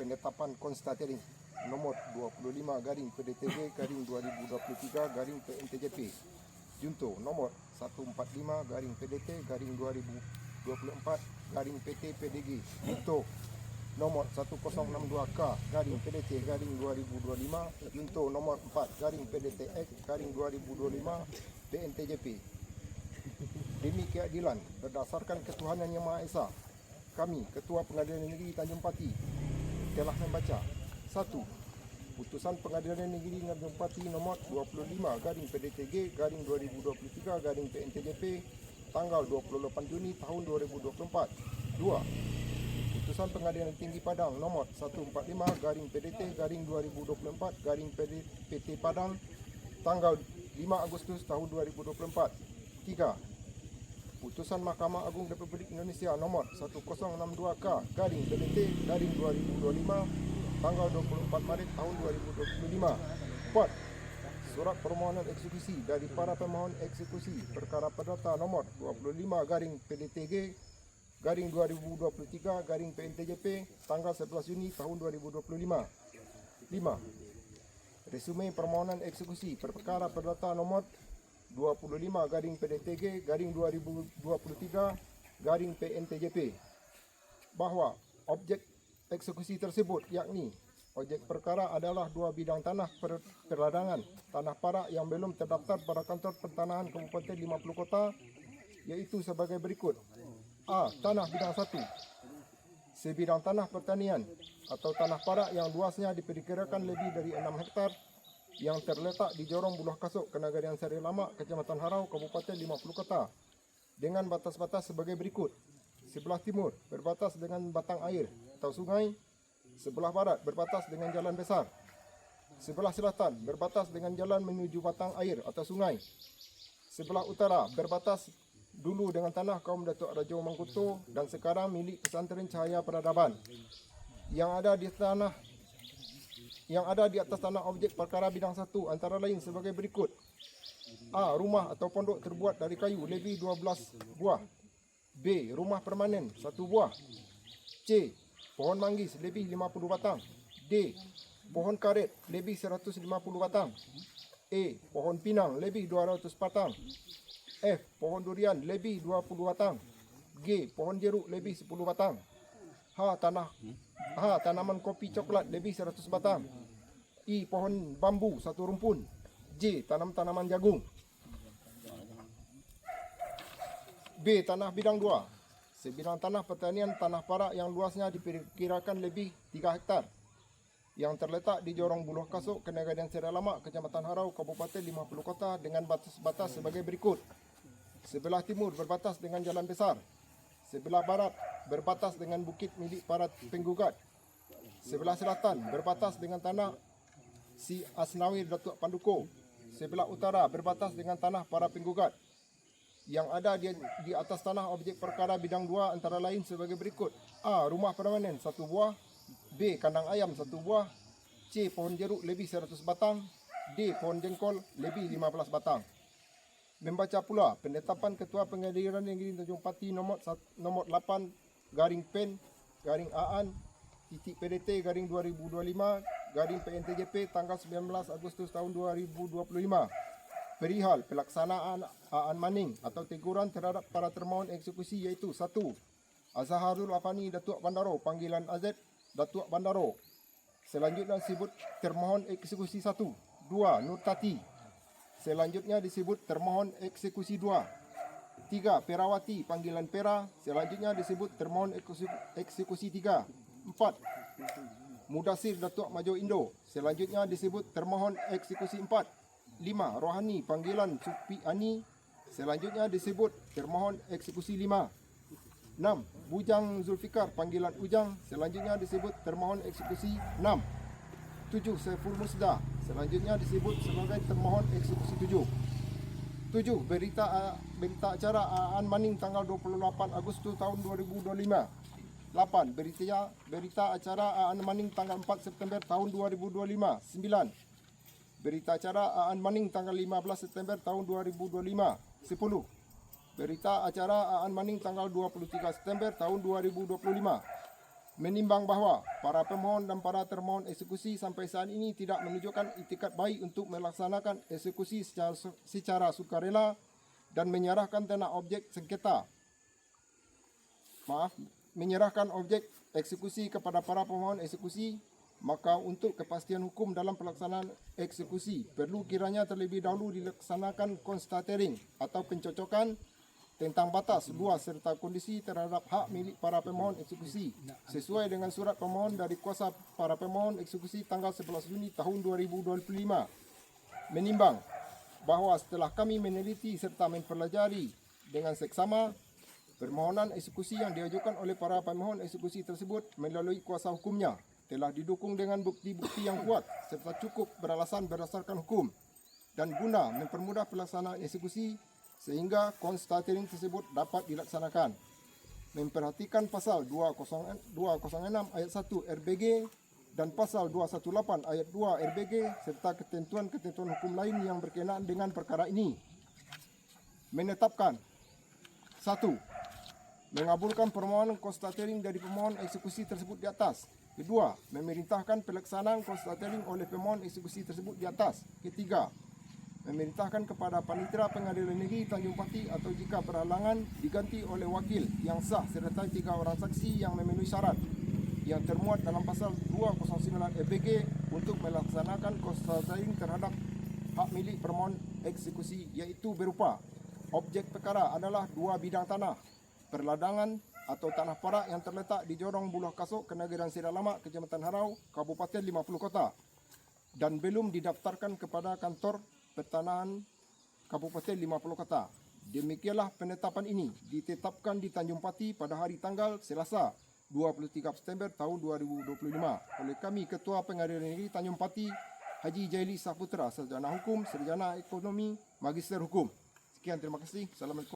penetapan konstatering nomor 25 garing PDTG garing 2023 garing PNTJP junto nomor 145 garing PDT garing 2024 garing PT PDG junto nomor 1062K garing PDT garing 2025 junto nomor 4 garing PDTX garing 2025 PNTJP. Demi keadilan berdasarkan ketuhanan Yang Maha Esa, kami Ketua Pengadilan Negeri Tanjung Pati telah membaca 1. Putusan Pengadilan Negeri Tanjung Pati nomor 25 garing PDTG garing 2023 garing PNTJP tanggal 28 Juni tahun 2024. 2. Putusan Pengadilan Tinggi Padang nomor 145 garing PDT garing 2024 garing PT Padang tanggal 5 Agustus tahun 2024. 3. Putusan Mahkamah Agung Republik Indonesia nomor 1062K garing PDT garing 2025 tanggal 24 Maret tahun 2025. 4. Surat permohonan eksekusi dari para pemohon eksekusi perkara perdata nomor 25 garing PDTG garing 2023 garing PNTJP tanggal 11 Juni tahun 2025. 5. Resume permohonan eksekusi perkara perdata nomor 25 garing PDTG garing 2023 garing PNTJP bahwa objek eksekusi tersebut yakni objek perkara adalah dua bidang tanah perladangan tanah parak yang belum terdaftar pada kantor pertanahan Kabupaten 50 Kota, yaitu sebagai berikut. A. Tanah bidang 1. Sebidang tanah pertanian atau tanah parak yang luasnya diperkirakan lebih dari 6 hektar yang terletak di Jorong Buloh Kasuk, Kenagarian Seri Lama, Kecamatan Harau, Kabupaten 50 Kota dengan batas-batas sebagai berikut. Sebelah timur berbatas dengan batang air atau sungai. Sebelah barat berbatas dengan jalan besar. Sebelah selatan berbatas dengan jalan menuju batang air atau sungai. Sebelah utara berbatas dulu dengan tanah kaum Datuk Rajo Mangkuto dan sekarang milik Pesantren Cahaya Peradaban yang ada di atas tanah objek perkara bidang 1 antara lain sebagai berikut. A. Rumah atau pondok terbuat dari kayu lebih 12 buah. B. Rumah permanen 1 buah. C. Pohon manggis lebih 50 batang. D. Pohon karet lebih 150 batang. E. Pohon pinang lebih 200 batang. F. Pohon durian lebih 20 batang. G. Pohon jeruk lebih 10 batang. H. Tanaman kopi coklat lebih 100 batang. I. Pohon bambu 1 rumpun. J. Tanaman jagung. B. Tanah bidang 2. Sebidang tanah pertanian tanah parak yang luasnya diperkirakan lebih 3 hektar yang terletak di Jorong Buloh Kasuk, Kenagarian Seri Lama, Kecamatan Harau, Kabupaten 50 Kota dengan batas-batas sebagai berikut. Sebelah timur berbatas dengan jalan besar. Sebelah barat berbatas dengan bukit milik para penggugat. Sebelah selatan berbatas dengan tanah Si Asnawir Datuk Panduko. Sebelah utara berbatas dengan tanah para penggugat. Yang ada di atas tanah objek perkara bidang 2 antara lain sebagai berikut. A. Rumah permanen 1 buah. B. Kandang ayam 1 buah. C. Pohon jeruk lebih 100 batang. D. Pohon jengkol lebih 15 batang. Membaca pula penetapan Ketua Pengadilan Negeri Tanjung Pati nomor 8 garing PEN garing AAN titik PDT garing 2025 garing PNTJP tanggal 19 Agustus tahun 2025 perihal pelaksanaan AAN Maning atau teguran terhadap para termohon eksekusi, iaitu 1. Azharul Afani Datuk Bandaro panggilan AZ Datuk Bandaro. Selanjutnya disebut termohon eksekusi 1. 2. Nur Tati. Selanjutnya disebut termohon eksekusi 2. 3. Perawati panggilan Pera. Selanjutnya disebut termohon eksekusi 3. 4. Mudasir Datuk Majo Indo. Selanjutnya disebut termohon eksekusi 4. 5. Rohani panggilan Supi Ani. Selanjutnya disebut termohon eksekusi 5. 6. Bujang Zulfikar panggilan Ujang. Selanjutnya disebut termohon eksekusi 6. 7. Saiful Musda. Selanjutnya disebut sebagai termohon eksekusi 7. 7. Berita acara AAN Maning tanggal 28 Agustus tahun 2025. 8. Berita acara AAN Maning tanggal 4 September tahun 2025. 9. Berita acara AAN Maning tanggal 15 September tahun 2025. 10. Berita acara AAN Maning tanggal 23 September tahun 2025. Menimbang bahawa para pemohon dan para termohon eksekusi sampai saat ini tidak menunjukkan itikat baik untuk melaksanakan eksekusi secara sukarela dan menyerahkan tanah objek sengketa. Menyerahkan objek eksekusi kepada para pemohon eksekusi, maka untuk kepastian hukum dalam pelaksanaan eksekusi perlu kiranya terlebih dahulu dilaksanakan konstatering atau pencocokan tentang batas, luas serta kondisi terhadap hak milik para pemohon eksekusi sesuai dengan surat pemohon dari kuasa para pemohon eksekusi tanggal 11 Juni tahun 2025. Menimbang bahawa setelah kami meneliti serta mempelajari dengan seksama permohonan eksekusi yang diajukan oleh para pemohon eksekusi tersebut melalui kuasa hukumnya telah didukung dengan bukti-bukti yang kuat serta cukup beralasan berdasarkan hukum dan guna mempermudah pelaksanaan eksekusi sehingga konstatering tersebut dapat dilaksanakan. Memperhatikan pasal 206 ayat 1 RBG dan pasal 218 ayat 2 RBG serta ketentuan-ketentuan hukum lain yang berkenaan dengan perkara ini. Menetapkan 1. Mengabulkan permohonan konstatering dari pemohon eksekusi tersebut di atas. Kedua, memerintahkan pelaksanaan konstatering oleh pemohon eksekusi tersebut di atas. Ketiga, memerintahkan kepada Panitera Pengadilan Negeri Tanjung Pati atau jika berhalangan diganti oleh wakil yang sah serta 3 orang saksi yang memenuhi syarat yang termuat dalam pasal 209 RBG untuk melaksanakan konstatering terhadap hak milik permohon eksekusi, iaitu berupa objek perkara adalah 2 bidang tanah, perladangan atau tanah parak yang terletak di Jorong Buloh Kasok, Kenagaran Seri Alamak, Kecamatan Harau, Kabupaten 50 Kota dan belum didaftarkan kepada kantor pertanahan Kabupaten 50 Kota. Demikianlah penetapan ini ditetapkan di Tanjung Pati pada hari tanggal Selasa 23 September tahun 2025 oleh kami Ketua Pengadilan Negeri Tanjung Pati Haji Jaili Saputra, Sarjana Hukum, Sarjana Ekonomi, Magister Hukum. Sekian, terima kasih. Assalamualaikum.